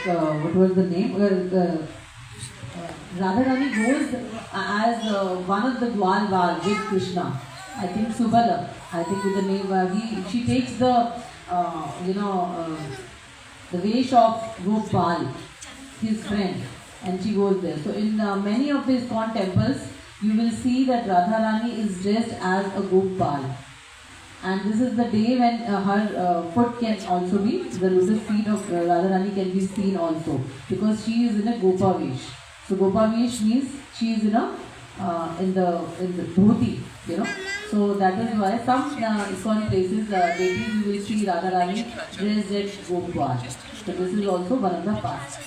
What was the name? Radharani goes as one of the Dwalwal with Krishna. I think Subala. I think with the name she takes the the vesh of Gopal, his friend, and she goes there. So in many of the ISKCON temples, you will see that Radharani is dressed as a Gopal. And this is the day when her foot can also be, the lotus feet of Radharani can be seen also, because she is in a Gopavesh. So Gopavesh means she is in a in the dhoti, you know. So that is why some ISKCON places lately you will see Radharani dressed as Gopal. So this is also one of the parts.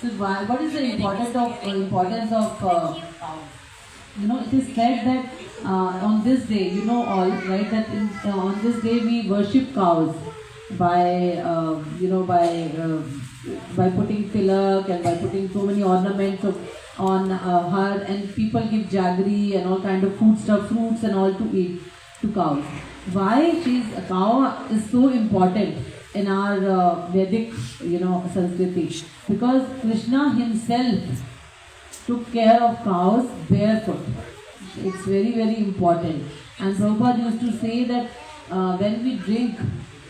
So what is the importance of it is said that on this day, you know all right, that on this day we worship cows by by putting tilak and by putting so many ornaments on her, and people give jaggery and all kind of food stuff, fruits and all to eat to cows. Why a cow is so important in our Vedic, Sanskriti? Because Krishna himself took care of cows barefoot. It's very, very important. And Prabhupada used to say that when we drink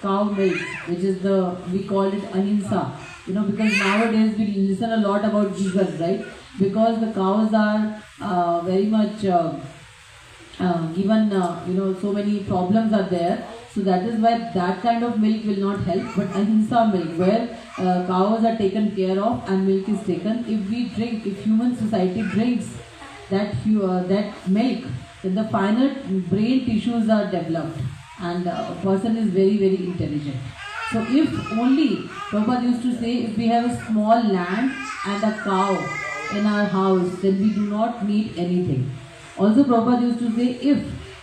cow milk, which is we call it ahimsa, because nowadays we listen a lot about vegans, right? Because the cows are very much given, so many problems are there. So that is why that kind of milk will not help. But ahimsa milk, where cows are taken care of and milk is taken. If human society drinks that milk, then the finer brain tissues are developed and a person is very, very intelligent. So if only, Prabhupada used to say, if we have a small land and a cow in our house, then we do not need anything. Also Prabhupada used to say, if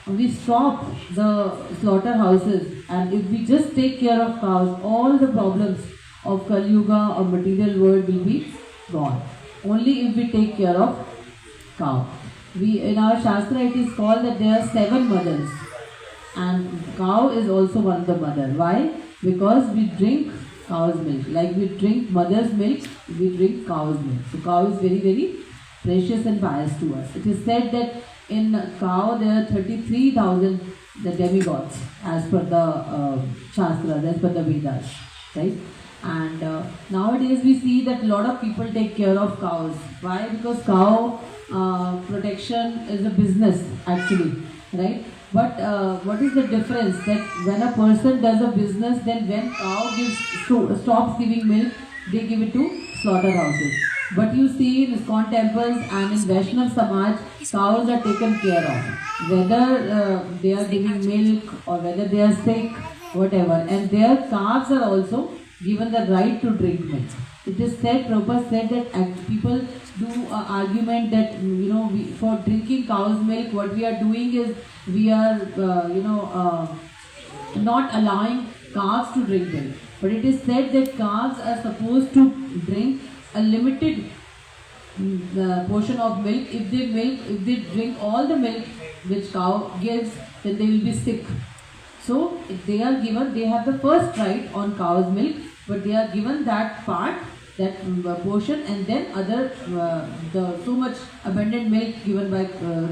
we stop the slaughterhouses and if we just take care of cows, all the problems of Kali Yuga or material world will be gone. Only if we take care of cow. In our Shastra it is called that there are 7 mothers, and cow is also one of the mother. Why? Because we drink cow's milk. Like we drink mother's milk, we drink cow's milk. So cow is very, very precious and pious to us. It is said that in cow there are 33,000 the demigods as per the Shastras, as per the Vedas, right? And nowadays we see that a lot of people take care of cows. Why? Because cow protection is a business actually, right? But what is the difference? That when a person does a business, then when cow stops giving milk, they give it to slaughterhouses. But you see in ISKCON temples and in Vaishnav Samaj, cows are taken care of. Whether they are giving milk or whether they are sick, whatever. And their calves are also given the right to drink milk. It is said, Prabhupada said that people do argument that, for drinking cow's milk, what we are doing is we are, not allowing calves to drink milk. But it is said that calves are supposed to drink a limited portion of milk. If they drink all the milk which cow gives, then they will be sick. So if they have the first right on cow's milk, but they are given that part, that portion, and then the so much abundant milk given by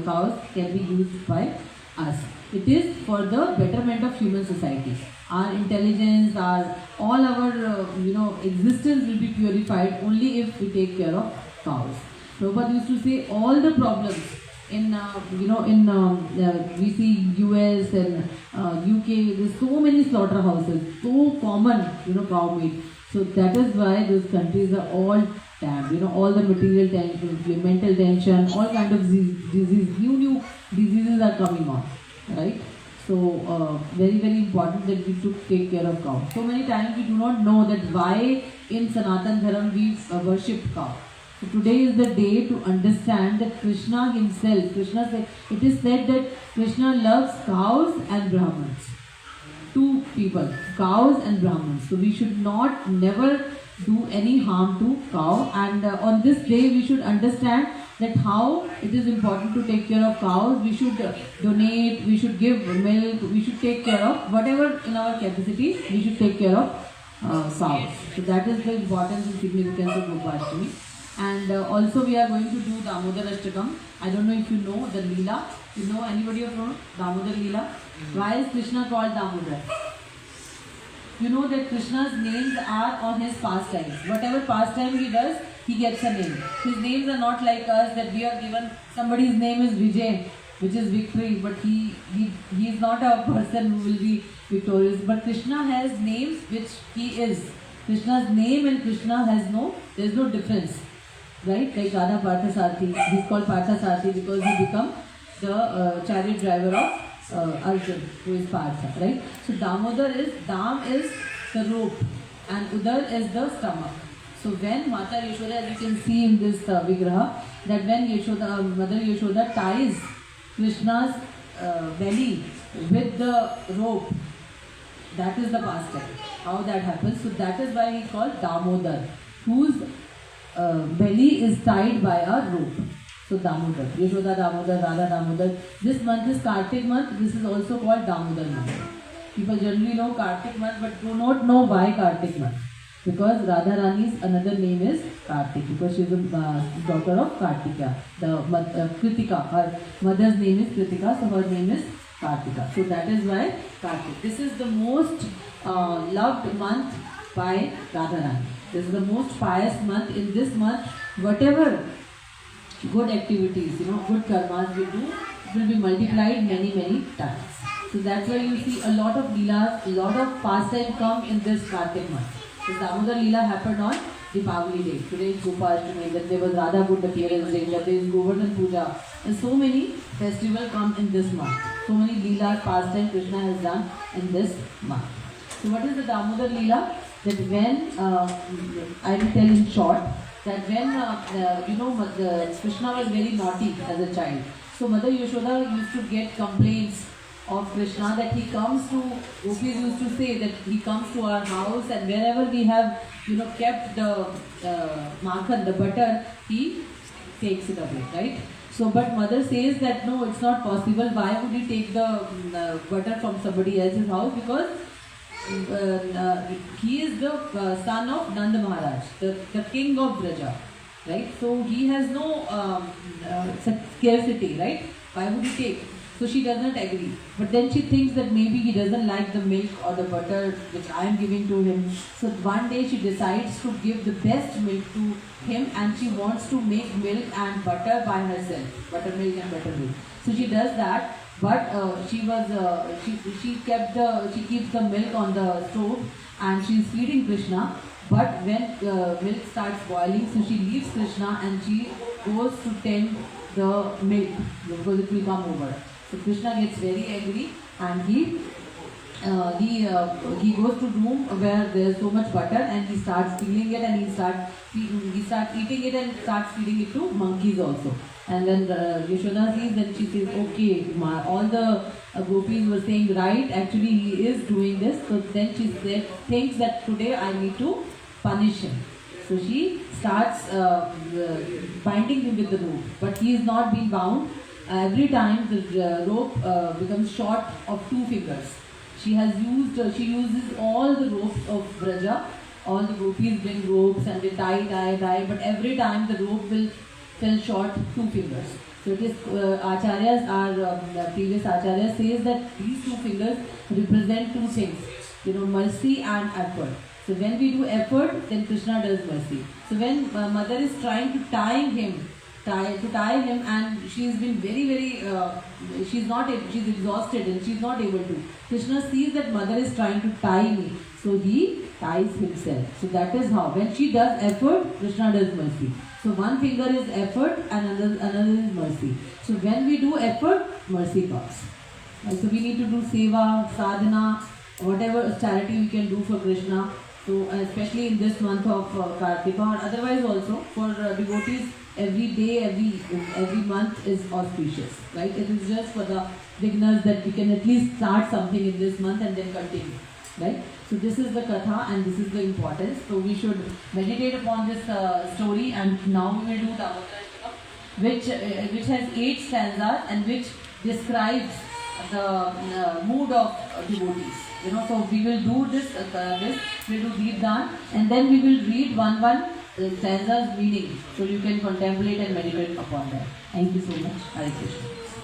cows can be used by us. It is for the betterment of human society. Our intelligence, all our existence will be purified only if we take care of cows. Prabhupada used to say all the problems in we see US and UK. There's so many slaughterhouses, so common cow meat. So that is why those countries are all tabbed. All the material tension, mental tension, all kind of disease, new diseases are coming on, right? So very, very important that we should take care of cow. So many times we do not know that why in Sanatan Dharam we worship cow. So today is the day to understand that Krishna himself, it is said that Krishna loves cows and Brahmins. 2 people, cows and Brahmins. So we should never do any harm to cow, and on this day we should understand that how it is important to take care of cows. We should donate, we should give milk, we should take care of whatever in our capacity, we should take care of cows. So that is the importance and significance of Gopashtami. And also we are going to do Damodar Ashtakam. I don't know if you know the Leela. You know anybody of know Damodar Leela? Why is Krishna called Damodar? You know that Krishna's names are on his pastimes. Whatever pastime he does, he gets a name. His names are not like us that we are given somebody's name is Vijay, which is victory, but he is not a person who will be victorious. But Krishna has names which he is. Krishna's name and Krishna has there is no difference. Right? Like Radha Parthasarathy. He's called Parthasarathy because he become the chariot driver of Arjun, who is Partha, right? So Damodar Dam is the rope and Udar is the stomach. So when Mata Yashoda, as you can see in this Vigraha, that when Mother Yashoda ties Krishna's belly with the rope, that is the pastime. How that happens? So that is why he called Damodar, whose belly is tied by a rope. So Damodar, Yashoda Damodar, Radha Damodar. This month is Kartik month. This is also called Damodar month. People generally know Kartik month but do not know why Kartik month. Because Radha Rani's another name is Kartik because she is a daughter of Kartika. The Kritika, her mother's name is Kritika, so her name is Kartika. So that is why Kartik. This is the most loved month by Radha Rani. This is the most pious month. In this month, whatever good activities, good karmas we do, will be multiplied many times. So that's why you see a lot of leelas, a lot of pastime come in this Kartik month. The Damodar Leela happened on Deepavali day. Today is Gopashtami, then there was Radha Good appearance day, then there is Govardhan Puja. And so many festivals come in this month. So many leelas, pastime Krishna has done in this month. So what is the Damodar Leela? That when, I will tell in short, that when, Krishna was very naughty as a child. So Mother Yashoda used to get complaints of Krishna that he comes to, gopis used to say that he comes to our house and wherever we have, kept the makhan, the butter, he takes it away, right? So, but mother says that no, it's not possible. Why would he take the butter from somebody else's house? Because he is the son of Nanda Maharaj, the king of Braja, right? So he has no scarcity, right? Why would he take? So she does not agree. But then she thinks that maybe he doesn't like the milk or the butter which I am giving to him. So one day she decides to give the best milk to him and she wants to make milk and butter by herself. Buttermilk and buttermilk. So she does that. But she keeps the milk on the stove and she is feeding Krishna. But when milk starts boiling, so she leaves Krishna and she goes to tend the milk because it will come over. So Krishna gets very angry and he goes to room where there is so much butter and he starts peeling it and he starts eating it and starts feeding it to monkeys also. And then Yashoda sees, then she says, okay, all the gopis were saying right, actually he is doing this. So then she thinks that today I need to punish him. So she starts binding him with the rope, but he is not being bound. Every time the rope becomes short of 2 fingers. She uses all the ropes of Braja. All the gopis bring ropes and they tie, but every time the rope will fell short 2 fingers. So it is previous acharyas says that these 2 fingers represent 2 things, mercy and effort. So when we do effort, then Krishna does mercy. So when mother is trying to tie him and she has been very, she's exhausted and she's not able to. Krishna sees that mother is trying to tie me. So he ties himself. So that is how. When she does effort, Krishna does mercy. So one finger is effort and another is mercy. So when we do effort, mercy comes. So we need to do seva, sadhana, whatever charity we can do for Krishna. So especially in this month of Kartika or otherwise also for devotees, every day, every month is auspicious, right? It is just for the beginners that we can at least start something in this month and then continue, right? So this is the katha and this is the importance. So we should meditate upon this story and now we will do Damodar Ashtakam, which has 8 stanzas and which describes the mood of devotees. You know, so we will do this. We will do Deepdan, and then we will read one stanza's meaning, so you can contemplate and meditate upon that. Thank you so much. Hare Krishna.